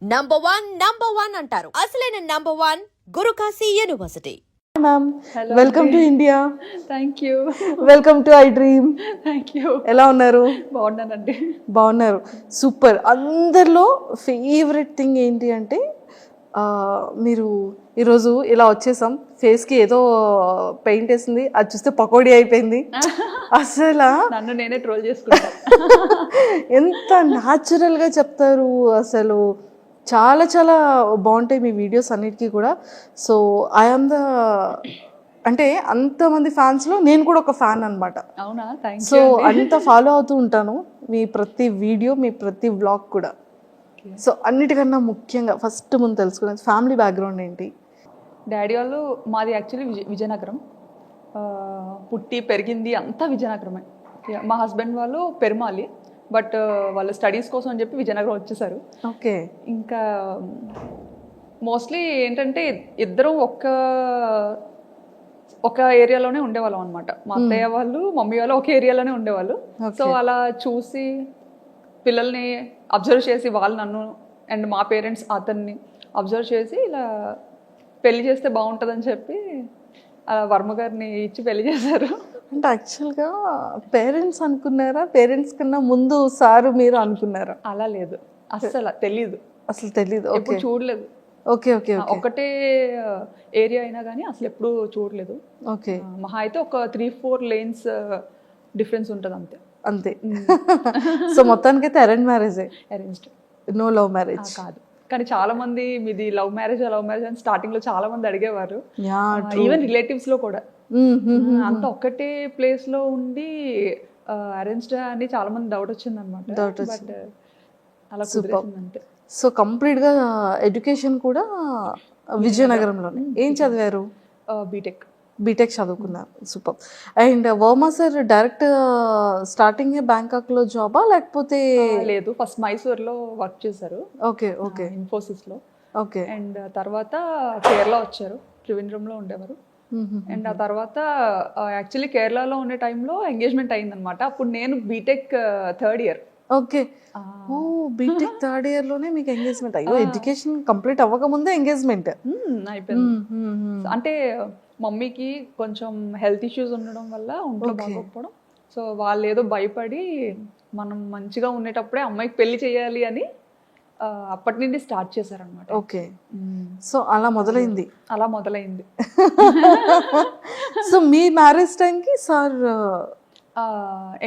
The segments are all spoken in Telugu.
నంబర్ వన్ అంటారు. అసలైన number one Gurukashi university. Ma'am, welcome to India. Thank you. Welcome to I dream. Thank you. ఎలా ఉన్నారు? బాగున్నానండి. బాగున్నారు, సూపర్. అందరిలో ఫేవరెట్ థింగ్ ఏంటి అంటే మీరు ఈరోజు ఇలా వచ్చేసాం, ఫేస్కి ఏదో పెయింట్ వేసింది, అది చూస్తే పకోడీ అయిపోయింది. అసలు నన్ను నేనే ట్రోల్ చేసుకుంటాను. ఎంత న్యాచురల్గా చెప్తారు, అసలు చాలా చాలా బాగుంటాయి మీ వీడియోస్ అన్నిటికీ కూడా. సో ఐఎమ్ ద అంటే అంతమంది ఫ్యాన్స్లో నేను కూడా ఒక ఫ్యాన్ అనమాట. అవునా? Thank so you. అంత ఫాలో అవుతూ ఉంటాను మీ ప్రతి వీడియో, మీ ప్రతి వ్లాగ్ కూడా. సో అన్నిటికన్నా ముఖ్యంగా ఫస్ట్ ముందు తెలుసుకునేది ఫ్యామిలీ బ్యాక్గ్రౌండ్ ఏంటి? డాడీ వాళ్ళు మాది యాక్చువల్లీ విజయనగరం. పుట్టి పెరిగింది అంతా విజయనగరమే. మా హస్బెండ్ వాళ్ళు పెరుమాలి, బట్ వాళ్ళ స్టడీస్ కోసం అని చెప్పి విజయనగరం వచ్చేసారు. ఓకే. ఇంకా మోస్ట్లీ ఏంటంటే ఇద్దరం ఒక ఏరియాలోనే ఉండేవాళ్ళం అనమాట. మా అత్తయ్య వాళ్ళు మమ్మీ వాళ్ళు ఒక ఏరియాలోనే ఉండేవాళ్ళు. సో అలా చూసి పిల్లల్ని అబ్జర్వ్ చేసి వాళ్ళు నన్ను అండ్ మా పేరెంట్స్ అతన్ని అబ్జర్వ్ చేసి ఇలా పెళ్లి చేస్తే బాగుంటుందని చెప్పి అలా వర్మ గారిని ఇచ్చి పెళ్లి చేశారు. అంటే యాక్చువల్గా పేరెంట్స్ అనుకున్నారా, పేరెంట్స్ కన్నా ముందు సారు మీరు అనుకున్నారా? అలా లేదు, అస్సలు తెలీదు, అసలు తెలీదు. ఎప్పుడు చూడలేదు. Okay okay. ఒకటే ఏరియా అయినా కానీ అసలు ఎప్పుడు చూడలేదు. ఓకే. మహా అయితే ఒక 3-4 lanes డిఫరెన్స్ ఉంటుంది అంతే. అంతే. సో మొత్తానికైతే అరేంజ్ మ్యారేజే, అరేంజ్డ్, నో లవ్ మ్యారేజ్ కాదు. కానీ చాలా మంది మీది లవ్ మ్యారేజ్ అని స్టార్టింగ్ లో చాలా మంది అడిగేవారు, యా. ఈవెన్ రిలేటివ్స్ లో కూడా. అంత ఒక్కటే ప్లేస్ లో ఉండి అరేంజ్డ్ అని చాలా మంది డౌట్ వచ్చింది అనమాట. బట్ అలా కుదిరేసింది అంతే. సో కంప్లీట్గా ఎడ్యుకేషన్ కూడా విజయనగరంలోనే. ఏం చదివారు? బీటెక్. బీటెక్ చదువుకున్నారు, super. And Varma sir direct starting బ్యాంకాక్లో జాబా లేకపోతే? లేదు, ఫస్ట్ మైసూర్లో వర్క్ చేశారు. Okay okay. ఇన్ఫోసిస్లో. ఓకే. అండ్ తర్వాత కేరళ వచ్చారు, త్రివేంద్రంలో ఉండేవారు. అండ్ ఆ తర్వాత యాక్చువల్లీ కేరళలో ఉండే టైంలో ఎంగేజ్మెంట్ అయిందనమాట. అప్పుడు నేను బీటెక్ 3rd year. ఓకే. ఓ, బీటెక్ 3rd year లోనే మీకు ఎంగేజ్మెంట్? అయ్యో, ఎడ్యుకేషన్ కంప్లీట్ అవ్వకముందే ఎంగేజ్మెంట్ అయిపోయింది. అంటే మమ్మీకి కొంచెం హెల్త్ ఇష్యూస్ ఉండడం వల్ల ఒంట్లో బాగోకపోవడం, సో వాళ్ళు ఏదో భయపడి మనం మంచిగా ఉండేటప్పుడే అమ్మాయికి పెళ్లి చేయాలి అని అప్పటి నుండి స్టార్ట్ చేశారనమాట. ఓకే. సో అలా మొదలైంది. అలా మొదలైంది. సో మీ మ్యారేజ్ టైంకి సార్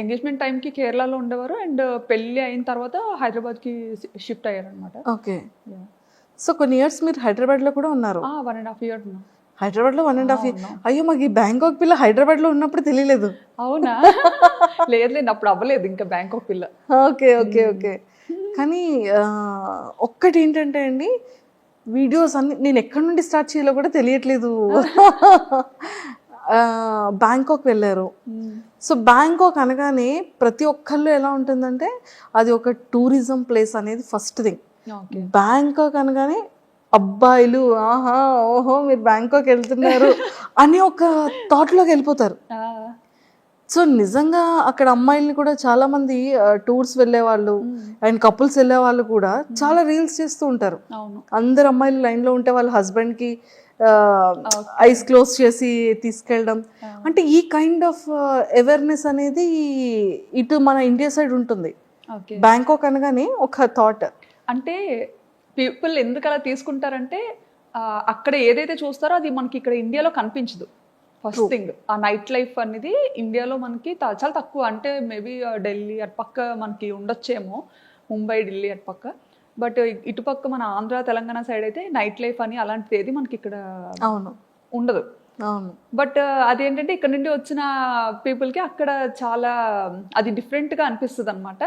ఎంగేజ్మెంట్ టైంకి కేరళలో ఉండేవారు, అండ్ పెళ్ళి అయిన తర్వాత హైదరాబాద్కి షిఫ్ట్ అయ్యారనమాట. ఓకే. సో కొన్ని ఇయర్స్ మీరు హైదరాబాద్లో కూడా ఉన్నారు? 1.5 years ఉన్నాం హైదరాబాద్లో. 1.5 years. అయ్యో, మాకు ఈ బ్యాంకాక్ పిల్ల హైదరాబాద్లో ఉన్నప్పుడు తెలియలేదు. అవునా? లేదు, అప్పుడు అవ్వలేదు ఇంకా బ్యాంకాక్ పిల్ల. Okay okay okay. కానీ ఒక్కటి ఏంటంటే అండి, వీడియోస్ అన్ని నేను ఎక్కడి నుండి స్టార్ట్ చేయాలో కూడా తెలియట్లేదు. బ్యాంకాక్ వెళ్ళారు. సో బ్యాంకాక్ అనగానే ప్రతి ఒక్కళ్ళు ఎలా ఉంటుందంటే అది ఒక టూరిజం ప్లేస్ అనేది ఫస్ట్ థింగ్. బ్యాంకాక్ అనగానే అబ్బాయిలు ఆహా ఓహో మీరు బ్యాంకాక్ వెళ్తున్నారు అని ఒక థాట్లోకి వెళ్ళిపోతారు. సో నిజంగా అక్కడ అమ్మాయిల్ని కూడా చాలా మంది టూర్స్ వెళ్ళే వాళ్ళు అండ్ కపుల్స్ వెళ్ళే వాళ్ళు కూడా చాలా రీల్స్ చేస్తూ ఉంటారు. అందరు అమ్మాయిలు లైన్లో ఉంటే వాళ్ళ హస్బెండ్కి ఐస్ క్లోజ్ చేసి తీసుకెళ్ళడం. అంటే ఈ కైండ్ ఆఫ్ అవేర్నెస్ అనేది ఇటు మన ఇండియా సైడ్ ఉంటుంది. బ్యాంకాక్ అనగానే ఒక థాట్. అంటే పీపుల్ ఎందుకు అలా తీసుకుంటారంటే అక్కడ ఏదైతే చూస్తారో అది మనకి ఇక్కడ ఇండియాలో కనిపించదు. ఫస్ట్ థింగ్, ఆ నైట్ లైఫ్ అనేది ఇండియాలో మనకి చాలా తక్కువ. అంటే మేబీ ఢిల్లీ అటు పక్క మనకి ఉండొచ్చేమో, ముంబై ఢిల్లీ అటు పక్క. బట్ ఇటుపక్క మన ఆంధ్ర తెలంగాణ సైడ్ అయితే నైట్ లైఫ్ అని అలాంటిది ఏది మనకి ఇక్కడ ఉండదు. బట్ అదేంటంటే ఇక్కడ నుండి వచ్చిన పీపుల్కి అక్కడ చాలా అది డిఫరెంట్గా అనిపిస్తుంది అనమాట.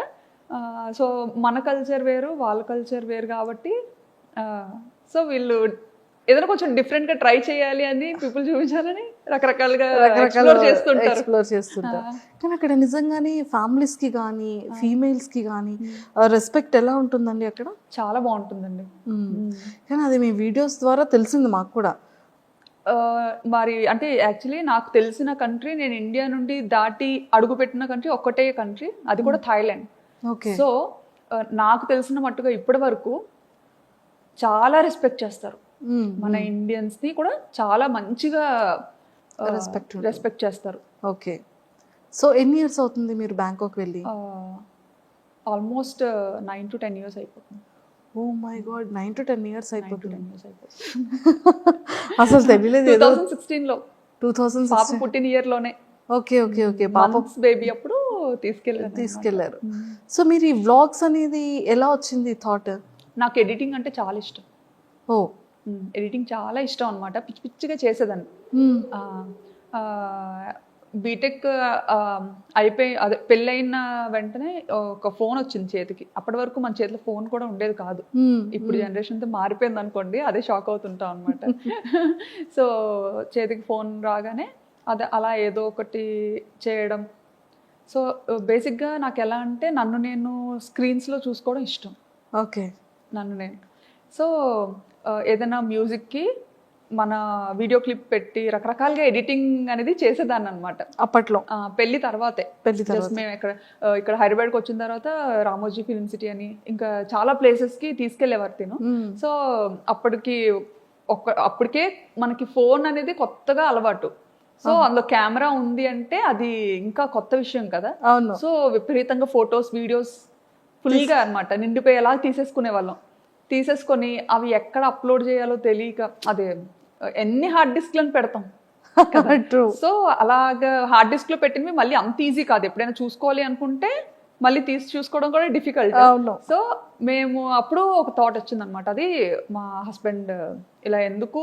సో మన కల్చర్ వేరు, వాళ్ళ కల్చర్ వేరు కాబట్టి సో వీళ్ళు ఏదైనా కొంచెం డిఫరెంట్గా ట్రై చేయాలి అని పీపుల్ చూపించాలని రకరకాలుగా ఎక్స్ప్లోర్ చేస్తుంటారు. కానీ అక్కడ నిజంగానే ఫ్యామిలీస్కి కానీ ఫీమేల్స్కి కానీ రెస్పెక్ట్ ఎలా ఉంటుందండి అక్కడ? చాలా బాగుంటుందండి. కానీ అది మీ వీడియోస్ ద్వారా తెలిసింది మాకు కూడా. మరి అంటే యాక్చువల్లీ నాకు తెలిసిన కంట్రీ, నేను ఇండియా నుండి దాటి అడుగుపెట్టిన కంట్రీ ఒక్కటే కంట్రీ, అది కూడా థాయిలాండ్. సో నాకు తెలిసిన మట్టుగా ఇప్పటి వరకు చాలా రెస్పెక్ట్ చేస్తారు. మన ఇండియన్స్ని కూడా చాలా మంచిగా రెస్పెక్ట్ చేస్తారు. ఓకే. సో ఎన్ని ఇయర్స్ అవుతుంది మీరు బ్యాంకాక్ వెళ్ళి? ఆల్మోస్ట్ 9 to 10 years అయిపోతుంది. Oh my god, 9 to 10 years 9 to అయిపోతుంది. 10 years అయిపోతుంది. అసలు తెలియలేదు. 2016లో 2006. పాప పుట్టిన ఇయర్ లోనే. Okay okay okay. పాప బేబీ అప్పుడు తీసుకెళ్లారు. సో మీరు ఈ వ్లాగ్స్ అనేది ఎలా వచ్చింది థాట్? నాకు ఎడిటింగ్ అంటే చాలా ఇష్టం. ఓ, ఎడిటింగ్ చాలా ఇష్టం అనమాట. పిచ్చి పిచ్చిగా చేసేదాన్ని. బీటెక్ అయిపోయి అదే పెళ్ళైన వెంటనే ఒక ఫోన్ వచ్చింది చేతికి. అప్పటి వరకు మన చేతిలో ఫోన్ కూడా ఉండేది కాదు. ఇప్పుడు జనరేషన్ తో మారిపోయింది అనుకోండి, అదే షాక్ అవుతుంటాం అనమాట. సో చేతికి ఫోన్ రాగానే అదే అలా ఏదో ఒకటి చేయడం. సో బేసిక్గా నాకు ఎలా అంటే నన్ను నేను స్క్రీన్స్లో చూసుకోవడం ఇష్టం. ఓకే. నన్ను నేను సో ఏదైనా మ్యూజిక్కి మన వీడియో క్లిప్ పెట్టి రకరకాలుగా ఎడిటింగ్ అనేది చేసేదాన్ని అనమాట అప్పట్లో. పెళ్లి తర్వాతే. జస్ట్ మేము ఇక్కడ హైదరాబాద్కి వచ్చిన తర్వాత రామోజీ ఫిల్మ్ సిటీ అని ఇంకా చాలా ప్లేసెస్కి తీసుకెళ్లేవారు తిను. సో అప్పటికే మనకి ఫోన్ అనేది కొత్తగా అలవాటు. సో అందులో కెమెరా ఉంది అంటే అది ఇంకా కొత్త విషయం కదా. సో విపరీతంగా ఫొటోస్ వీడియోస్ ఫుల్గా అనమాట నిండిపోయేలా తీసేసుకునే వాళ్ళం. తీసేసుకొని అవి ఎక్కడ అప్లోడ్ చేయాలో తెలియక అదే ఎన్ని హార్డ్ డిస్క్లను పెడతాం. సో అలాగా హార్డ్ డిస్క్ లో పెట్టినవి మళ్ళీ అంత ఈజీ కాదు. ఎప్పుడైనా చూసుకోవాలి అనుకుంటే మళ్ళీ తీసి చూసుకోవడం కూడా డిఫికల్ట్. సో మేము అప్పుడు ఒక థాట్ వచ్చింది అనమాట. అది మా హస్బెండ్ ఇలా ఎందుకు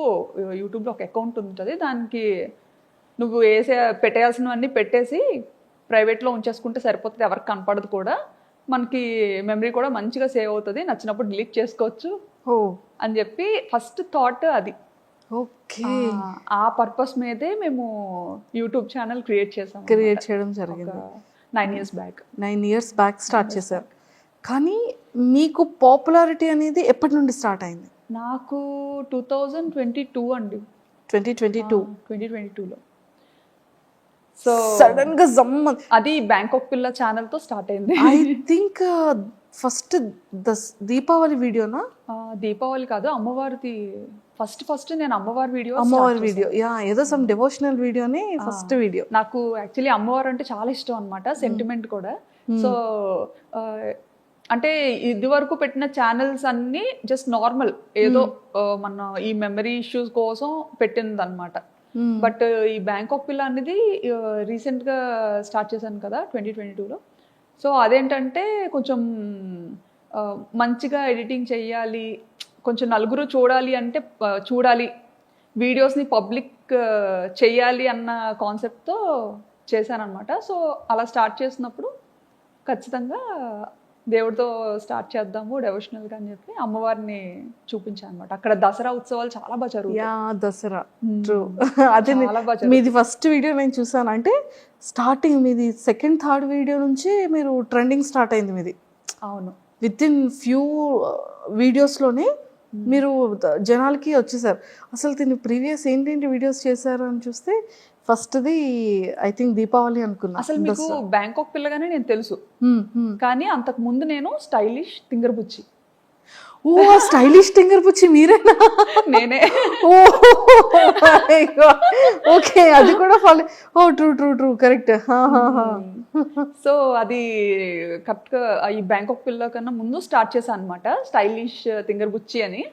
యూట్యూబ్లో ఒక అకౌంట్ ఉంటుంది, దానికి నువ్వు పెట్టేయాల్సినవన్నీ పెట్టేసి ప్రైవేట్లో ఉంచేసుకుంటే సరిపోతుంది, ఎవరికి కనపడదు కూడా, మనకి మెమరీ కూడా మంచిగా సేవ్ అవుతుంది, నచ్చినప్పుడు డిలీట్ చేసుకోవచ్చు అని చెప్పి ఫస్ట్ థాట్ అది. ఓకే. ఆ పర్పస్ మీదే మేము యూట్యూబ్ ఛానల్ క్రియేట్ చేయడం జరిగింది. 9 years back. 9 years back start చేశారు. కానీ మీకు పాపులారిటీ అనేది ఎప్పటి నుండి స్టార్ట్ అయింది? నాకు 2022 అండి. 2022లో. సో సడన్ గా అది బ్యాంకాక్ పిల్ల ఛానల్ తో స్టార్ట్ అయింది. ఐ థింక్ ఫస్ట్ దీపావళి వీడియోనా? దీపావళి కాదు, అమ్మవారిది ఫస్ట్ నేను అమ్మవారి వీడియో యా, ఏదో సమ్ డివోషనల్ వీడియోని ఫస్ట్ వీడియో. నాకు యాక్చువల్లీ అమ్మవారు అంటే చాలా ఇష్టం అనమాట, సెంటిమెంట్ కూడా. సో అంటే ఇది వరకు పెట్టిన ఛానల్స్ అన్ని జస్ట్ నార్మల్ ఏదో మన ఈ మెమరీ ఇష్యూస్ కోసం పెట్టింది అనమాట. బట్ ఈ బ్యాంకాక్ పిల్ల అనేది రీసెంట్ గా స్టార్ట్ చేశాను కదా 2022లో. సో అదేంటంటే కొంచెం మంచిగా ఎడిటింగ్ చెయ్యాలి, కొంచెం నలుగురు చూడాలి అంటే చూడాలి, వీడియోస్ని పబ్లిక్ చెయ్యాలి అన్న కాన్సెప్ట్తో చేశానమాట. సో అలా స్టార్ట్ చేసినప్పుడు ఖచ్చితంగా దేవుడితో స్టార్ట్ చేద్దాము డెవోషనల్గా అని చెప్పి అమ్మవారిని చూపించాను అనమాట. అక్కడ దసరా ఉత్సవాలు చాలా బాగా జరుగుతాయి. దసరా ట్రూ. అదే మీది ఫస్ట్ వీడియో నేను చూసాను. అంటే స్టార్టింగ్ మీది సెకండ్ థర్డ్ వీడియో నుంచి మీరు ట్రెండింగ్ స్టార్ట్ అయింది మీది. అవును, విత్ ఇన్ ఫ్యూ వీడియోస్లోనే మీరు జనాలకి వచ్చేసారు. అసలు దీన్ని ప్రీవియస్ ఏంటేంటి వీడియోస్ చేశారు అని చూస్తే ఫస్ట్ది ఐ థింక్ దీపావళి అనుకున్నా. అసలు మీకు బ్యాంకాక్ పిల్లగానే నేను తెలుసు, కానీ అంతకు ముందు నేను స్టైలిష్ తింగర్ బుచ్చి. ఓ, స్టైలిష్ తింగర్ బుచ్చి మీరేనా? నేనే. ఓకే, అది కూడా follow. Oh true true true, correct. So అది కరెక్ట్గా ఈ బ్యాంకాక్ పిల్ల కన్నా ముందు స్టార్ట్ చేశాను అనమాట, స్టైలిష్ తింగర్ బుచ్చి అని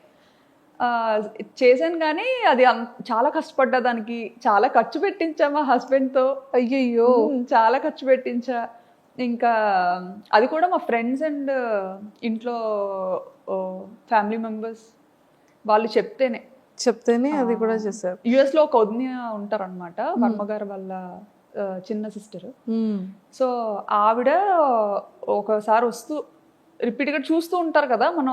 చేశాను. కానీ అది చాలా కష్టపడ్డా, దానికి చాలా ఖర్చు పెట్టించా మా హస్బెండ్తో. అయ్యయ్యో, చాలా ఖర్చు పెట్టించా. ఇంకా అది కూడా మా ఫ్రెండ్స్ అండ్ ఇంట్లో ఫ్యామిలీ మెంబర్స్ వాళ్ళు చెప్తేనే అది కూడా చేశారు. యుఎస్ లో ఒక వదిన ఉంటారనమాట, వర్మగారు వాళ్ళ చిన్న సిస్టర్. సో ఆవిడ ఒకసారి వస్తూ రిపీట్గా చూస్తూ ఉంటారు కదా మనం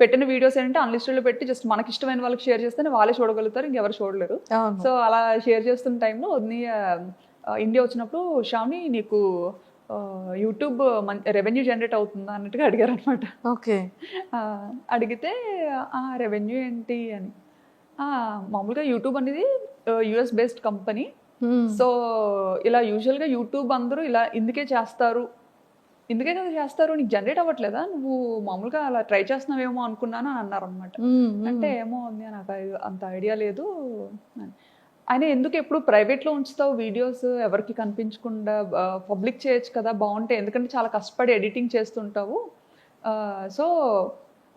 పెట్టిన వీడియోస్ ఏంటంటే అన్లిస్టెడ్లో పెట్టి జస్ట్ మనకి ఇష్టమైన వాళ్ళకి షేర్ చేస్తేనే వాళ్ళే చూడగలుగుతారు, ఇంకెవరు చూడలేరు. సో అలా షేర్ చేస్తున్న టైంలో వదిన ఇండియా వచ్చినప్పుడు శ్రావణి నీకు యూట్యూబ్ రెవెన్యూ జనరేట్ అవుతుందా అన్నట్టుగా అడిగారు అనమాట. ఓకే. అడిగితే రెవెన్యూ ఏంటి అని, మామూలుగా యూట్యూబ్ అనేది యుఎస్ బేస్డ్ కంపెనీ. సో ఇలా యూజువల్గా యూట్యూబ్ అందరూ ఇలా ఇందుకే చేస్తారు ఇందుకే కదా చేస్తారు, నీకు జనరేట్ అవ్వట్లేదా, నువ్వు మామూలుగా అలా ట్రై చేస్తున్నావేమో అనుకున్నాను అని అన్నారు అనమాట. అంటే ఏమో ఉంది నాకు అంత ఐడియా లేదు అని. ఆయన ఎందుకు ఎప్పుడు ప్రైవేట్లో ఉంచుతావు వీడియోస్, ఎవరికి కనిపించకుండా పబ్లిక్ చేయొచ్చు కదా బాగుంటాయి, ఎందుకంటే చాలా కష్టపడి ఎడిటింగ్ చేస్తుంటావు, సో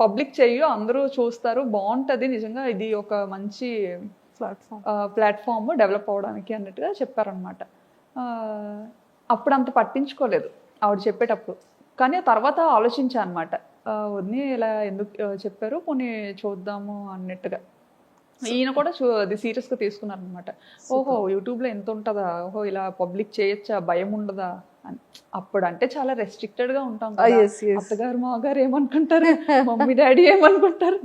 పబ్లిక్ చెయ్యు, అందరూ చూస్తారు, బాగుంటుంది నిజంగా, ఇది ఒక మంచి ప్లాట్ఫామ్ డెవలప్ అవ్వడానికి అన్నట్టుగా చెప్పారనమాట. అప్పుడు అంత పట్టించుకోలేదు ఆవిడ చెప్పేటప్పుడు, కానీ తర్వాత ఆలోచించాను అనమాట, వదిన ఇలా ఎందుకు చెప్పారు, పోనీ చూద్దాము అన్నట్టుగా. ఈయన కూడా అది సీరియస్గా తీసుకున్నారు అనమాట. ఓహో యూట్యూబ్లో ఎంత ఉంటుందా, ఓహో ఇలా పబ్లిక్ చేయొచ్చా, భయం ఉండదా అని. అప్పుడు అంటే చాలా రెస్ట్రిక్టెడ్గా ఉంటాం కదా, అత్తగారు మాగారు ఏమనుకుంటారు, మమ్మీ డాడీ ఏమనుకుంటారు.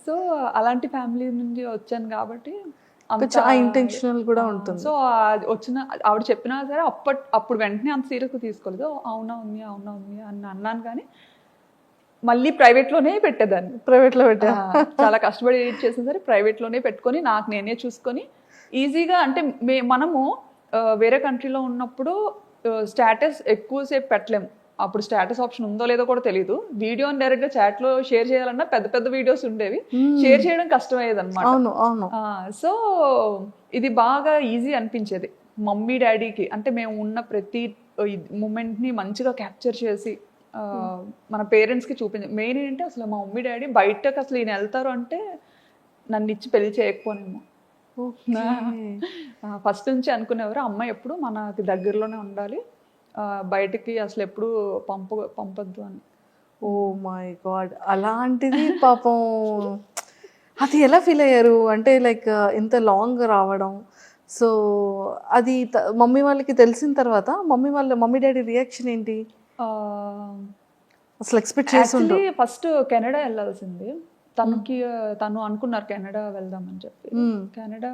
సో అలాంటి ఫ్యామిలీ నుంచి వచ్చాను కాబట్టి ఇంటెన్షనల్ కూడా ఉంటుంది. సో వచ్చిన ఆవిడ చెప్పినా సరే అప్పుడు వెంటనే అంత సీరియస్గా తీసుకోలేదు. అవునా ఉంది అని అన్నాను, కానీ మళ్ళీ ప్రైవేట్లోనే పెట్టేదాన్ని. ప్రైవేట్లో పెట్టా చాలా కష్టపడి ఎడిట్ చేసిన సరే ప్రైవేట్లోనే పెట్టుకొని నాకు నేనే చూసుకొని ఈజీగా, అంటే మనము వేరే కంట్రీలో ఉన్నప్పుడు స్టేటస్ ఎక్కువసేపు పెట్టలేము, అప్పుడు స్టేటస్ ఆప్షన్ ఉందో లేదో కూడా తెలియదు. వీడియోని డైరెక్ట్ గా చాట్ లో షేర్ చేయాలన్నా పెద్ద పెద్ద వీడియోస్ ఉండేవి, షేర్ చేయడం కష్టమయ్యేది అనమాట. సో ఇది బాగా ఈజీ అనిపించేది మమ్మీ డాడీకి, అంటే మేము ఉన్న ప్రతి మూమెంట్ ని మంచిగా క్యాప్చర్ చేసి మన పేరెంట్స్ కి చూపించాలి. మెయిన్ ఏంటంటే అసలు మా మమ్మీ డాడీ బయటకు అసలు ఈయన వెళ్తారు అంటే నన్ను ఇచ్చి పెళ్లి చేయకపోనేమో. ఫస్ట్ నుంచి అనుకునేవారు అమ్మాయి ఎప్పుడు మనకి దగ్గరలోనే ఉండాలి, బయటికి అసలు ఎప్పుడు పంపొద్దు అని. ఓ మై గాడ్, అలాంటిది పాపం అది ఎలా ఫీల్ అయ్యారు అంటే లైక్ ఇంత లాంగ్ రావడం. సో అది మమ్మీ వాళ్ళకి తెలిసిన తర్వాత మమ్మీ డాడీ రియాక్షన్ ఏంటి అసలు ఎక్స్పెక్ట్ చేస్తుంటే? ఫస్ట్ కెనడా వెళ్ళాల్సింది తను అనుకున్నారు కెనడా వెళ్దామని చెప్పి. కెనడా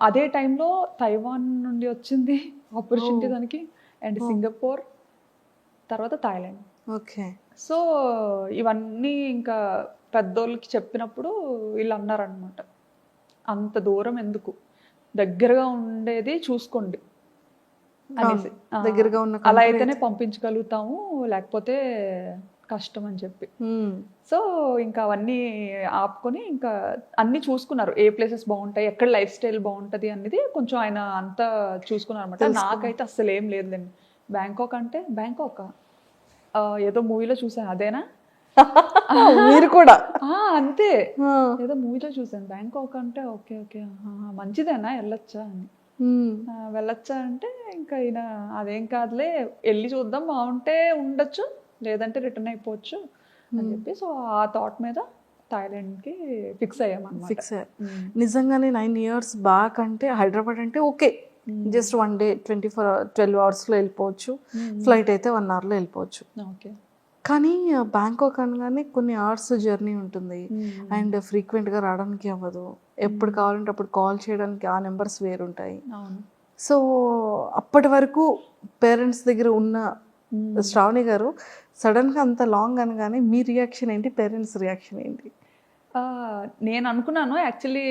అదే టైంలో తైవాన్ నుండి వచ్చింది ఆపర్చునిటీ దానికి, అండ్ సింగపూర్, తర్వాత థాయిలాండ్. ఓకే. సో ఇవన్నీ ఇంకా పెద్దోళ్ళకి చెప్పినప్పుడు వీళ్ళు అన్నారనమాట, అంత దూరం ఎందుకు, దగ్గరగా ఉండేది చూసుకోండి అనేసి. దగ్గరగా ఉన్న అలా అయితేనే పంపించగలుగుతాము, లేకపోతే కష్టం అని చెప్పి. సో ఇంకా అవన్నీ ఆపుకొని ఇంకా అన్ని చూసుకున్నారు, ఏ ప్లేసెస్ బాగుంటాయి, ఎక్కడ లైఫ్ స్టైల్ బాగుంటుంది అనేది కొంచెం ఆయన అంతా చూసుకున్నారు అనమాట. నాకైతే అసలు ఏం లేదులేండి, బ్యాంకాక్ అంటే బ్యాంకాక్ ఏదో మూవీలో చూసాను అదేనా మీరు కూడా అంతే, ఏదో మూవీలో చూసాను బ్యాంకాక్ అంటే ఓకే ఓకే మంచిదేనా వెళ్ళొచ్చా అని. వెళ్ళొచ్చా అంటే ఇంకా ఈయన అదేం కాదులే వెళ్ళి చూద్దాం, బాగుంటే ఉండొచ్చు లేదంటే రిటర్న్ అయిపోవచ్చు అని చెప్పి, సో ఆ థాట్ మీద థాయిలాండ్కి ఫిక్స్ అయ్యామన్నమాట. ఫిక్స్ అయ్యారు. నిజంగానే 9 years బ్యాక్ అంటే హైదరాబాద్ అంటే ఓకే, జస్ట్ 1 day 12 hours-లో వెళ్ళిపోవచ్చు, ఫ్లైట్ అయితే 1 hour-లో వెళ్ళిపోవచ్చు. ఓకే. కానీ బ్యాంకాక్ అనగానే కొన్ని అవర్స్ జర్నీ ఉంటుంది, అండ్ ఫ్రీక్వెంట్గా రావడానికి అవ్వదు, ఎప్పుడు కావాలంటే అప్పుడు కాల్ చేయడానికి ఆ నెంబర్స్ వేరుంటాయి. సో అప్పటి వరకు పేరెంట్స్ దగ్గర ఉన్న శ్రావణి గారు సడన్గా అంత లాంగ్ అనగానే మీ రియాక్షన్ ఏంటి, పేరెంట్స్ రియాక్షన్ ఏంటి? నేను అనుకున్నాను యాక్చువల్లీ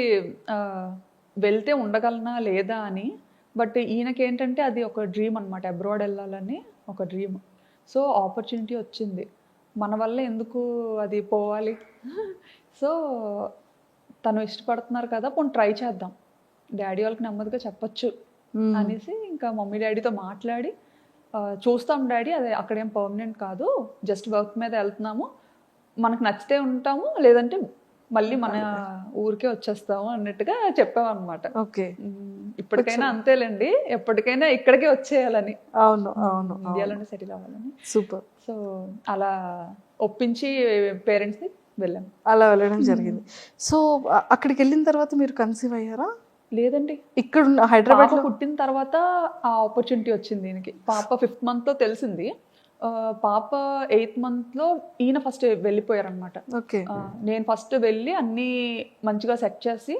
వెళ్తే ఉండగలనా లేదా అని, బట్ ఈయనకి ఏంటంటే అది ఒక డ్రీమ్ అనమాట, అబ్రాడ్ వెళ్ళాలని ఒక డ్రీమ్. సో ఆపర్చునిటీ వచ్చింది, మన వల్ల ఎందుకు అది పోవాలి, సో తను ఇష్టపడుతున్నారు కదా పోనీ ట్రై చేద్దాం, డాడీ వాళ్ళకి నెమ్మదిగా చెప్పచ్చు అనేసి ఇంకా మమ్మీ డాడీతో మాట్లాడి చూస్తాం డాడీ, అదే అక్కడేం పర్మనెంట్ కాదు, జస్ట్ వర్క్ మీద వెళ్తున్నాము, మనకు నచ్చితే ఉంటాము లేదంటే మళ్ళీ మన ఊరికే వచ్చేస్తాము అన్నట్టుగా చెప్పామన్నమాట. ఓకే. ఇప్పటికైనా అంతేలేండి, ఎప్పటికైనా ఇక్కడికే వచ్చేయాలని, అవును అవును, ఇండియాలోనే సెటిల్ అవ్వాలని. సూపర్. సో అలా ఒప్పించి పేరెంట్స్ని వెళ్ళాం. అలా వెళ్ళడం జరిగింది. సో అక్కడికి వెళ్ళిన తర్వాత మీరు కన్సీవ్ అయ్యారా? లేదండి, ఇక్కడ హైదరాబాద్ పుట్టిన తర్వాత ఆ ఆపర్చునిటీ వచ్చింది దీనికి. పాప 5th month-లో తెలిసింది, పాప 8th month-లో ఈయన ఫస్ట్ వెళ్ళిపోయారనమాట. ఓకే. నేను ఫస్ట్ వెళ్ళి అన్నీ మంచిగా సెట్ చేసి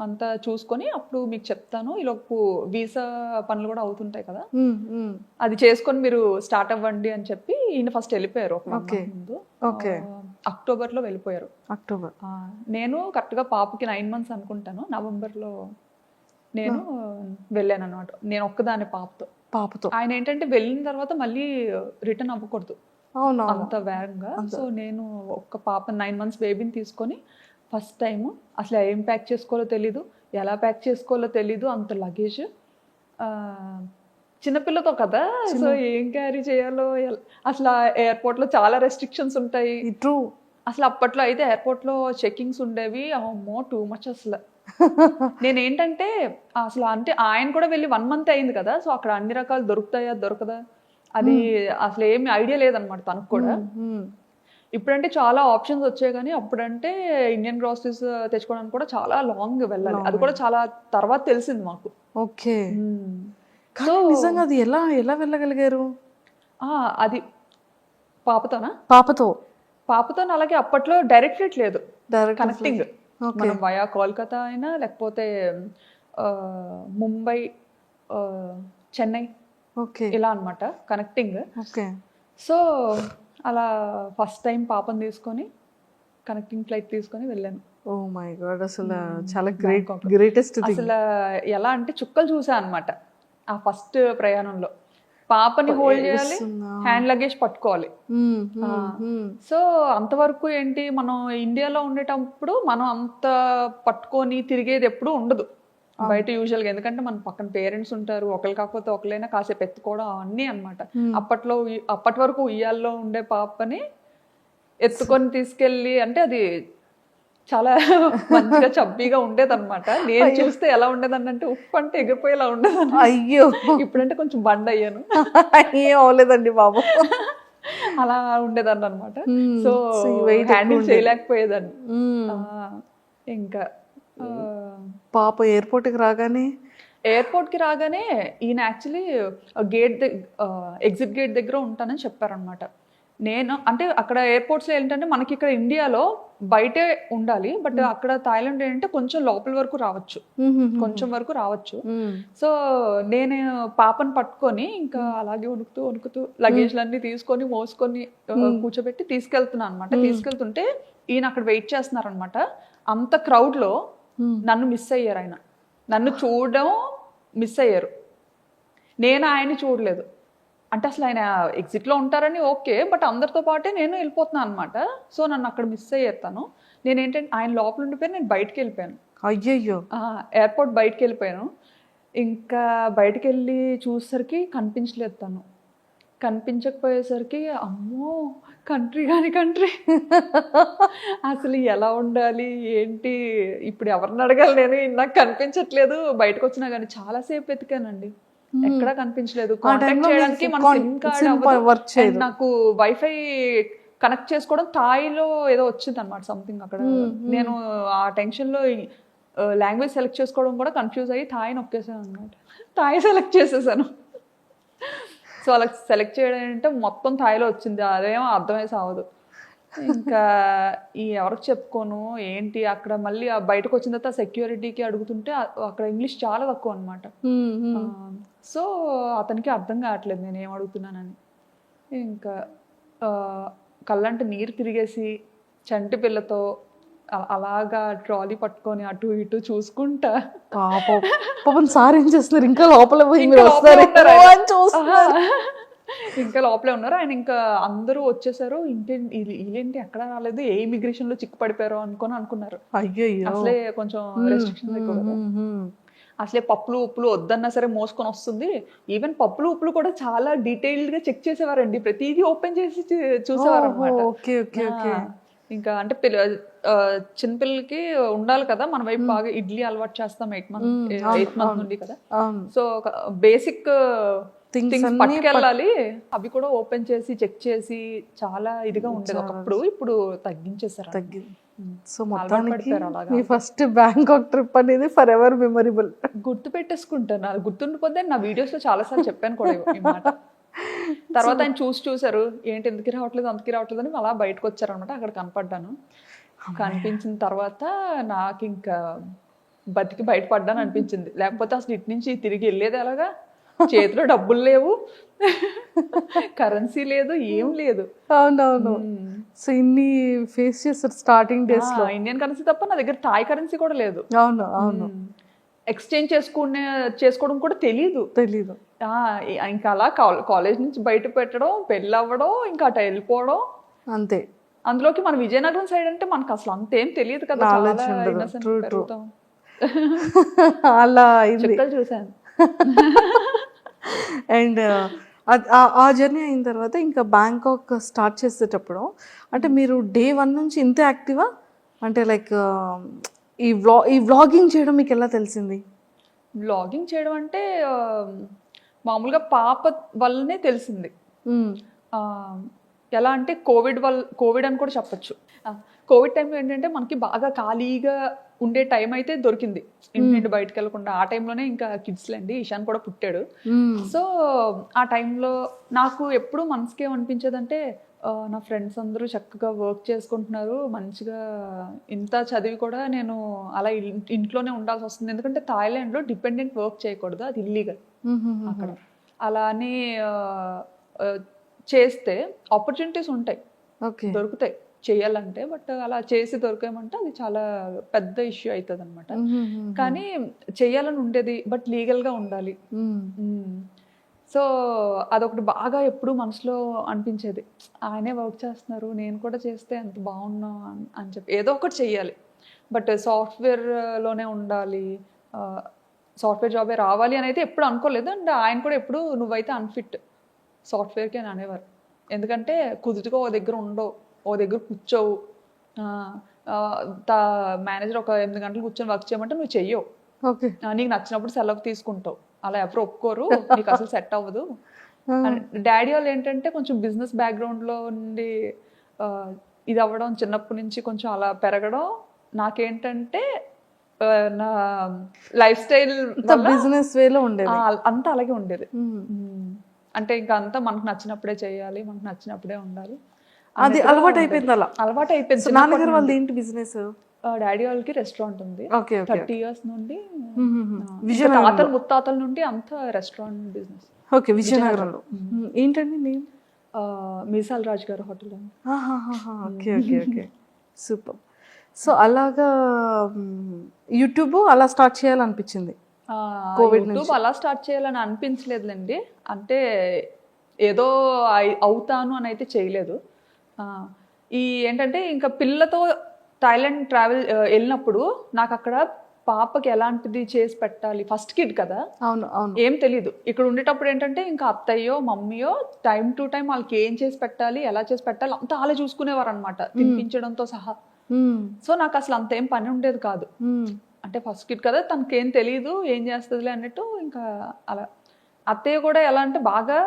అంతా చూసుకొని అప్పుడు మీకు చెప్తాను, ఈలోపు వీసా పనులు కూడా అవుతుంటాయి కదా, అది చేసుకొని మీరు స్టార్ట్ అవ్వండి అని చెప్పి ఈయన ఫస్ట్ వెళ్ళిపోయారు ఒక ముందు. అక్టోబర్లో వెళ్ళిపోయారు. అక్టోబర్. నేను కరెక్ట్గా పాపకి 9 months అనుకుంటాను, నవంబర్లో నేను వెళ్ళాను అనమాట. నేను ఒక్కదాని పాపతో. ఆయన ఏంటంటే వెళ్ళిన తర్వాత మళ్ళీ రిటర్న్ అవ్వకూడదు అవునా? అంత వేగంగా. సో నేను ఒక పాప 9 months బేబీని తీసుకొని ఫస్ట్ టైం అసలు ఏం ప్యాక్ చేసుకోవాలో తెలీదు, ఎలా ప్యాక్ చేసుకోవాలో తెలీదు, అంత లగేజ్ చిన్నపిల్లతో కదా. సో ఏం క్యారీ చేయాలో అసలు ఎయిర్పోర్ట్లో చాలా రెస్ట్రిక్షన్స్ ఉంటాయి. ట్రూ. అసలు అప్పట్లో అయితే ఎయిర్పోర్ట్లో చెకింగ్స్ ఉండేవి, అమ్మో టూ మచ్ అసలు. నేనేంటంటే అసలు అంటే ఆయన కూడా వెళ్ళి 1 month అయింది కదా, సో అక్కడ అన్ని రకాలు దొరుకుతాయా దొరకదా అది అసలు ఏమి ఐడియా లేదనమాట తనకు కూడా. ఇప్పుడంటే చాలా ఆప్షన్స్ వచ్చాయి, కానీ అప్పుడంటే ఇండియన్ గ్రాసరీస్ తెచ్చుకోవడానికి కూడా చాలా లాంగ్ వెళ్ళాలి. అది కూడా చాలా తర్వాత తెలిసింది మాకు. ఓకే. కానీ నిజంగా అది ఎలా ఎలా వెళ్ళగలిగారు? అది పాపతోనా? పాపతో అలాగే అప్పట్లో డైరెక్ట్ ఫ్లైట్ లేదు, కనెక్టింగ్. మనం వయా కోల్కతా అయినా లేకపోతే ముంబై, చెన్నై ఇలా అన్నమాట కనెక్టింగ్. సో అలా ఫస్ట్ టైం పాపని తీసుకొని కనెక్టింగ్ ఫ్లైట్ తీసుకొని వెళ్ళాను. ఓ మై గాడ్, అసలు చాలా గ్రేటెస్ట్. అసలు ఎలా అంటే చుక్కలు చూసా అన్నమాట ఆ ఫస్ట్ ప్రయాణంలో. పాపని హోల్డ్ చేయాలి, హ్యాండ్ లగేజ్ పట్టుకోవాలి. సో అంతవరకు ఏంటి, మనం ఇండియాలో ఉండేటప్పుడు మనం అంత పట్టుకొని తిరిగేది ఎప్పుడు ఉండదు బయట యూజువల్గా. ఎందుకంటే మన పక్కన పేరెంట్స్ ఉంటారు, ఒకరు కాకపోతే ఒకరైనా కాసేపు ఎత్తుకోవడం అన్నీ అనమాట. అప్పటి వరకు ఉయ్యాల్లో ఉండే పాపని ఎత్తుకొని తీసుకెళ్ళి, అంటే అది చాలా మంచిగా చబ్బీగా ఉండేది అనమాట. నేను చూస్తే ఎలా ఉండేదని అంటే ఉప్పు అంటే ఎగిరిపోయేలా ఉండేది. అయ్యో, ఇప్పుడంటే కొంచెం బండ్ అయ్యాను. ఏం అవ్వలేదండి బాబు. అలా ఉండేదాన్ని అనమాట. సో హ్యాండిల్ చేయలేకపోయేదాన్ని. ఇంకా పాప ఎయిర్పోర్ట్కి రాగానే ఈయన యాక్చువల్లీ ఎగ్జిట్ గేట్ దగ్గర ఉంటానని చెప్పారనమాట. నేను అంటే అక్కడ ఎయిర్పోర్ట్స్లో ఏంటంటే మనకి ఇక్కడ ఇండియాలో బయటే ఉండాలి, బట్ అక్కడ థాయిలాండ్ ఏంటంటే కొంచెం లోపల వరకు రావచ్చు. సో నేను పాపను పట్టుకొని ఇంకా అలాగే వణుకుతూ లగేజ్లన్నీ తీసుకొని మోసుకొని కూర్చోబెట్టి తీసుకెళ్తున్నాను అనమాట. తీసుకెళ్తుంటే ఈయన అక్కడ వెయిట్ చేస్తున్నారు అనమాట. అంత క్రౌడ్లో నన్ను మిస్ అయ్యారు. ఆయన నన్ను చూడడం మిస్ అయ్యారు, నేను ఆయన్ని చూడలేదు. అంటే అసలు ఆయన ఎగ్జిట్లో ఉంటారని ఓకే, బట్ అందరితో పాటే నేను వెళ్ళిపోతున్నాను అనమాట. సో నన్ను అక్కడ మిస్ అయ్యారు తను. నేనేంటంటే ఆయన లోపల ఉండిపోయి నేను బయటకు వెళ్ళిపోయాను. అయ్యయ్యో, ఎయిర్పోర్ట్ బయటకు వెళ్ళిపోయాను. ఇంకా బయటకు వెళ్ళి చూసేసరికి కనిపించలేదు తను. కనిపించకపోయేసరికి అమ్మో కంట్రీ అసలు ఎలా ఉండాలి ఏంటి, ఇప్పుడు ఎవరిని అడగాలి, నేను నాకు కనిపించట్లేదు. బయటకు వచ్చినా కానీ చాలాసేపు వెతికానండి, ఎక్కడా కనిపించలేదు. కాంటాక్ట్ చేయడానికి మన సిమ్ కార్డ్, నాకు వైఫై కనెక్ట్ చేసుకోవడం థాయిలో ఏదో వచ్చింది అనమాట సంథింగ్ అక్కడ. నేను ఆ టెన్షన్లో లాంగ్వేజ్ సెలెక్ట్ చేసుకోవడం కూడా కన్ఫ్యూజ్ అయ్యి థాయ్ నొక్కేసాను అనమాట. థాయ్ సెలెక్ట్ చేసేసాను. సో అలా సెలెక్ట్ చేయడం అంటే మొత్తం థాయిలో వచ్చింది, అదేమో అర్థమై సావదు. ఇంకా ఎవరికి చెప్పుకోను ఏంటి. అక్కడ మళ్ళీ బయటకు వచ్చిన తర్వాత సెక్యూరిటీకి అడుగుతుంటే అక్కడ ఇంగ్లీష్ చాలా తక్కువ అనమాట. సో అతనికి అర్థం కావట్లేదు నేను ఏం అడుగుతున్నానని. ఇంకా కళ్ళంటే నీరు తిరిగేసి చంటి పిల్లతో అలాగా ట్రాలీ పట్టుకొని అటు ఇటు చూసుకుంటా. పాపం సార్ ఏం చేస్తున్నారు, ఇంకా లోపల ఇంకా లోపలే ఉన్నారు ఆయన. ఇంకా అందరూ వచ్చేసారు, ఇదేంటి ఎక్కడ రాలేదు, ఏ ఇమిగ్రేషన్ లో చిక్కు పడిపోయారో అనుకున్నారు. అసలే కొంచెం రెస్ట్రిక్షన్స్ ఎక్కువ కదా. అసలే పప్పులు ఉప్పులు వద్దన్నా సరే మోసుకొని వస్తుంది. ఈవెన్ పప్పులు ఉప్పులు కూడా చాలా డీటెయిల్డ్ గా చెక్ చేసేవారండి, ప్రతిదీ ఓపెన్ చేసి చూసేవారు అనమాట. ఇంకా అంటే చిన్నపిల్లలకి ఉండాలి కదా మన వైపు, బాగా ఇడ్లీ అలవాటు చేస్తాం 8 months నుండి కదా. సో బేసిక్ థింగ్స్ పట్టుకెళ్ళాలి, అవి కూడా ఓపెన్ చేసి చెక్ చేసి చాలా ఇదిగా ఉండేది ఒకప్పుడు. ఇప్పుడు తగ్గించేసారు. సో మొత్తానికి మీ ఫస్ట్ బ్యాంకాక్ ట్రిప్ అనేది ఫర్ ఎవర్ మెమరబుల్. గుర్తు పెట్టేసుకుంటాను, అది గుర్తుండిపోతే నా వీడియోస్ లో చాలా సార్లు చెప్పాను కూడా ఈ మాట. తర్వాత ఆయన చూసారు, ఏంటి ఎందుకు రావట్లేదు అని అలా బయటకు వచ్చారనమాట. అక్కడ కనపడ్డాను. కనిపించిన తర్వాత నాకు ఇంకా బతికి బయటపడ్డాను అనిపించింది. లేకపోతే అసలు ఇటు నుంచి తిరిగి వెళ్ళేది ఎలాగా, చేతిలో డబ్బులు లేవు, కరెన్సీ లేదు, ఏం లేదు. అవునవును. సో ఇన్ని ఫేస్ చేస్తారు స్టార్టింగ్ డేస్ లో. ఇండియన్ కరెన్సీ తప్ప నా దగ్గర థాయ్ కరెన్సీ కూడా లేదు. అవును. ఎక్స్చేంజ్ చేసుకోవడం కూడా తెలీదు. ఇంకా అలా కాలేజ్ నుంచి బయట పెట్టడం, పెళ్ళి అవ్వడం, ఇంకా అటు వెళ్ళిపోవడం అంతే. అందులోకి మన విజయనగరం సైడ్ అంటే మనకు అసలు అంతేం తెలియదు కదా, Knowledge చాలా ఉండదు. innocent True, true. పెరుగుతాం. అలా అయింది. చుక్కలు చూసాను. అండ్ ఆ జర్నీ అయిన తర్వాత ఇంకా బ్యాంకాక్ స్టార్ట్ చేసేటప్పుడు అంటే మీరు డే 1 నుంచి ఇంతే యాక్టివా? అంటే లైక్ ఈ వ్లాగింగ్ చేయడం మీకు ఎలా తెలిసింది? బ్లాగింగ్ చేయడం అంటే మామూలుగా పాప వల్లనే తెలిసింది. ఆ, ఎలా అంటే కోవిడ్ అని కూడా చెప్పచ్చు. కోవిడ్ టైంలో ఏంటంటే మనకి బాగా ఖాళీగా ఉండే టైం అయితే దొరికింది, ఇంటి నుండి బయటకు వెళ్ళకుండా. ఆ టైంలోనే ఇంకా కిడ్స్లండి, ఇషాన్ కూడా పుట్టాడు. సో ఆ టైంలో నాకు ఎప్పుడు మనసుకి ఏమనిపించేదంటే నా ఫ్రెండ్స్ అందరూ చక్కగా వర్క్ చేసుకుంటున్నారు మంచిగా, ఇంత చదివి కూడా నేను అలా ఇంట్లోనే ఉండాల్సి వస్తుంది. ఎందుకంటే థాయిలాండ్లో డిపెండెంట్ వర్క్ చేయకూడదు, అది ఇల్లీగల్ అక్కడ. అలా అని చేస్తే ఆపర్చునిటీస్ ఉంటాయి, ఓకే, దొరుకుతాయి చేయాలంటే. బట్ అలా చేసి దొరికామంటే అది చాలా పెద్ద ఇష్యూ అవుతుంది అనమాట. కానీ చెయ్యాలని ఉండేది, బట్ లీగల్గా ఉండాలి. సో అదొకటి బాగా ఎప్పుడు మనసులో అనిపించేది, ఆయనే వర్క్ చేస్తున్నారు, నేను కూడా చేస్తే ఎంత బాగున్నా అని చెప్పి ఏదో ఒకటి చెయ్యాలి. బట్ సాఫ్ట్వేర్లోనే ఉండాలి, సాఫ్ట్వేర్ జాబే రావాలి అని అయితే ఎప్పుడు అనుకోలేదు. అండ్ ఆయన కూడా ఎప్పుడు నువ్వైతే అన్ఫిట్ సాఫ్ట్వేర్కి అని అనేవారు. ఎందుకంటే కుదురుగా ఓ దగ్గర ఉండవు, ఓ దగ్గర కూర్చోవు. మేనేజర్ ఒక 8 గంటలు కూర్చొని వర్క్ చేయమంటే నువ్వు చెయ్యవు, ఓకే, నీకు నచ్చినప్పుడు సెలవు తీసుకుంటావు, అలా ఎవరు ఒప్పుకోరు, నీకు అసలు సెట్ అవ్వదు. డాడీ వాళ్ళు ఏంటంటే కొంచెం బిజినెస్ బ్యాక్గ్రౌండ్లో ఉండి ఇది అవ్వడం, చిన్నప్పటి నుంచి కొంచెం అలా పెరగడం, నాకేంటంటే నా లైఫ్ స్టైల్ బిజినెస్ వేలో ఉండేది అంతా అలాగే ఉండేది. అంటే ఇంకా అంతా మనకు నచ్చినప్పుడే చేయాలి, మనకు నచ్చినప్పుడే ఉండాలి, అది అలవాటు అయిపోయింది. అలా అలవాటు అయిపోయింది. నాన్నగారు వాళ్ళు ఏంటి బిజినెస్? డాడీ వాళ్ళకి రెస్టారెంట్ ఉంది, 30 years నుండి. తాతల ముత్తాతల నుండి అంతా రెస్టారెంట్ బిజినెస్. ఓకే, విజయనగరంలో. ఏంటండి నేమ్? మీసాల్ రాజ్ గారు hotel. Okay okay okay, super. So అలాగా యూట్యూబ్ అలా స్టార్ట్ చేయాలనిపించింది. యూట్యూబ్ అలా స్టార్ట్ చేయాలని అనిపించలేదులేండి, అంటే ఏదో అవుతాను అని అయితే చేయలేదు. ఈ ఏంటంటే ఇంకా పిల్లతో థాయిలాండ్ ట్రావెల్ వెళ్ళినప్పుడు నాకు అక్కడ పాపకి ఎలాంటిది చేసి పెట్టాలి, ఫస్ట్ కిడ్ కదా, అవును అవును, ఏం తెలీదు. ఇక్కడ ఉండేటప్పుడు ఏంటంటే ఇంకా అత్తయ్యో మమ్మీయో టైం టు టైం వాళ్ళకి ఏం చేసి పెట్టాలి, ఎలా చేసి పెట్టాలి అంతా అలా చూసుకునేవారు అనమాట, తినిపించడంతో సహా. సో నాకు అసలు అంత ఏం పని ఉండేది కాదు, అంటే ఫస్ట్ కిడ్ కదా తనకేం తెలీదు, ఏం చేస్తుందిలే అన్నట్టు. ఇంకా అలా అత్తయ్య కూడా ఎలా అంటే బాగా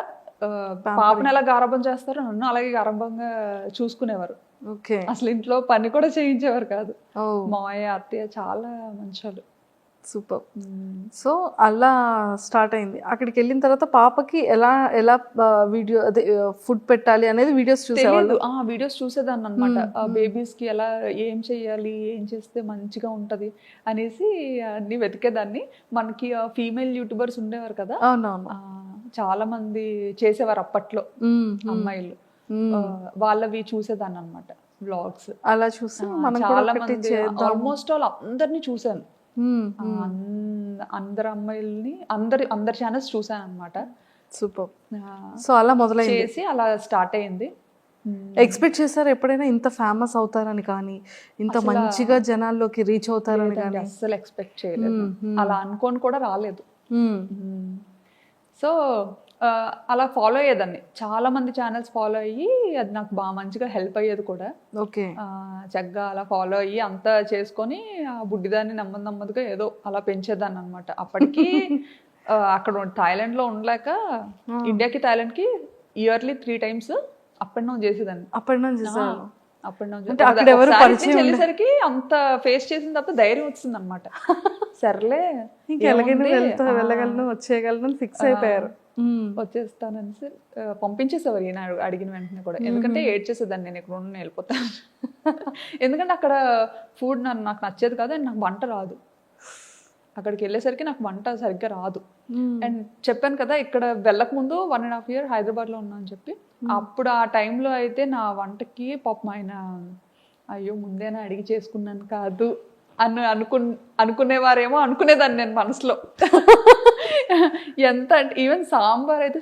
పాపను ఎలా గారాబం చేస్తారో నన్ను అలాగే గారాబంగా చూసుకునేవారు. ఓకే, అసలు ఇంట్లో పని కూడా చేయించేవారు కాదు. మావయ్య అత్తయ్య చాలా మంచోళ్ళు. సూపర్. సో అలా స్టార్ట్ అయింది. అక్కడికి వెళ్ళిన తర్వాత పాపకి ఎలా ఎలా వీడియో అదే ఫుడ్ పెట్టాలి అనేది వీడియోస్ చూసేవాళ్ళు. వీడియోస్ చూసేదాన్ని అనమాట, బేబీస్ కి ఎలా ఏం చెయ్యాలి, ఏం చేస్తే మంచిగా ఉంటది అనేసి అన్ని వెతికేదాన్ని. మనకి ఫీమేల్ యూట్యూబర్స్ ఉండేవారు కదా, అవునవును, చాలా మంది చేసేవారు అప్పట్లో అమ్మాయిలు, వాళ్ళవి చూసేదాన్ని అనమాట వ్లాగ్స్. అలా చూసి చాలా మంది ఆల్మోస్ట్ ఆల్ అందరినీ చూసాను, అందరు అమ్మాయిల్ని అందరి ఛానల్స్ చూసాను అనమాట. సూపర్. సో అలా మొదలైంది, చేసి అలా స్టార్ట్ అయింది. ఎక్స్పెక్ట్ చేశారు ఎప్పుడైనా ఇంత ఫేమస్ అవుతారని కానీ, ఇంత మంచిగా జనాల్లోకి రీచ్ అవుతారని కానీ? అస్సలు ఎక్స్పెక్ట్ చేయలేదు, అలా అనుకోని కూడా రాలేదు. సో అలా ఫాలో అయ్యేదాన్ని, చాలా మంది ఛానల్స్ ఫాలో అయ్యి అది నాకు బాగా మంచిగా హెల్ప్ అయ్యేది కూడా. ఓకే, చక్కగా అలా ఫాలో అయ్యి అంతా చేసుకొని ఆ బుడ్డిదాన్ని నెమ్మదిగా ఏదో అలా పెంచేదాన్ని అనమాట. అప్పటికి అక్కడ థాయిలాండ్లో ఉండలేక ఇండియాకి థాయిలాండ్కి yearly 3 times up and down చేసేదాన్ని. అప్ అండ్ డౌన్ చేసేదాన్ని. అప్ అండ్ డౌన్ వెళ్ళేసరికి అంత ఫేస్ చేసిన తప్ప ధైర్యం వచ్చింది అనమాట. సర్లే వెళ్ళగలను వచ్చేయగలను ఫిక్స్ అయిపోయారు. వచ్చేస్తానని పంపించేసేవారు ఈయన అడిగిన వెంటనే కూడా. ఎందుకంటే ఏడ్చేసేదాన్ని, నేను ఇక్కడ ఉండి వెళ్ళిపోతాను. ఎందుకంటే అక్కడ ఫుడ్ నాకు నచ్చేది కాదు, అండ్ నాకు వంట రాదు. అక్కడికి వెళ్ళేసరికి నాకు వంట సరిగ్గా రాదు. అండ్ చెప్పాను కదా ఇక్కడ వెళ్ళక ముందు 1.5 years హైదరాబాద్లో ఉన్నా అని చెప్పి. అప్పుడు ఆ టైంలో అయితే నా వంటకి పాపం ఆయన అయ్యో ముందేనా అడిగి చేసుకున్నాను కాదు అనుకునేవారేమో అనుకునేదాన్ని నేను మనసులో. ఎంత అంటే ఈవెన్ సాంబార్ అయితే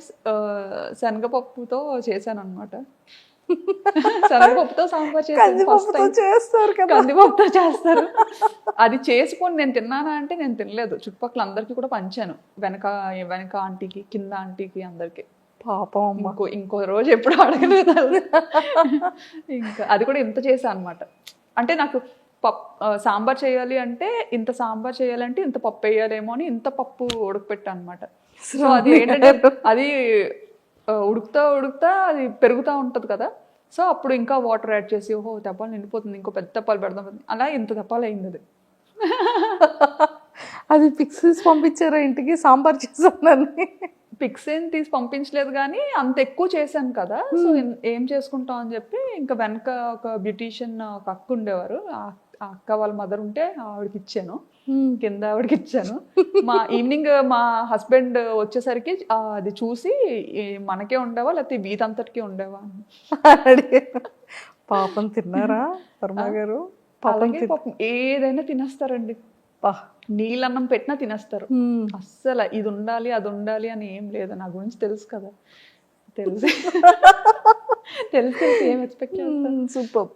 శనగపప్పుతో చేశాను అనమాట. శనగపప్పుతో సాంబార్ చేశాను ఫస్ట్ కందిపప్పుతో టైం. చేస్తారు కదా. కందిపప్పుతో చేస్తారు. అది చేసుకొని నేను తిన్నానా అంటే నేను తినలేదు, చుట్టుపక్కల అందరికీ కూడా పంచాను, వెనక వెనక ఆంటీకి, కింద ఆంటీకి, అందరికి. పాపం అమ్మ. ఇంకో రోజు ఎప్పుడు అడగలేదు అది. ఇంకా అది కూడా ఇంత చేశాను అనమాట. అంటే నాకు సాంబార్ చేయాలి అంటే ఇంత సాంబార్ చేయాలంటే ఇంత పప్పు వేయాలేమో అని ఇంత పప్పు ఉడకపెట్టాను అనమాట. సో అది ఏంటంటే అది ఉడుకుతా ఉడుకుతా అది పెరుగుతూ ఉంటుంది కదా, సో అప్పుడు ఇంకా వాటర్ యాడ్ చేసి ఓహో తెప్పాలు నిండిపోతుంది, ఇంకో పెద్ద తెప్పాలు పెడదాం, అలా ఇంత తెప్పాలు అయింది అది. అది పిక్స్ పంపించారా ఇంటికి సాంబార్ చేశానని? పిక్స్ ఏం తీసి పంపించలేదు కానీ అంత ఎక్కువ చేశాను కదా, సో ఏం చేసుకుంటాం అని చెప్పి ఇంకా వెనక ఒక బ్యూటీషియన్ ఒక అక్క ఉండేవారు, ఆ అక్క వాళ్ళ మదర్ ఉంటే ఆవిడకి ఇచ్చాను, కింద ఆవిడకి ఇచ్చాను. మా ఈవినింగ్ మా హస్బెండ్ వచ్చేసరికి అది చూసి మనకే ఉండేవా లేకపోతే వీధంతటికి ఉండేవా అని అడిగారు. పాపం తిన్నారా వర్మ గారు? అలాగే పాపం ఏదైనా తినేస్తారండి, నీళ్ళన్నం పెట్టినా తినేస్తారు. అస్సలు ఇది ఉండాలి అది ఉండాలి అని ఏం లేదు. నా గురించి తెలుసు కదా, తెలిసి తెలిసి ఏం ఎక్స్పెక్ట్ చేస్తాను. సూపర్.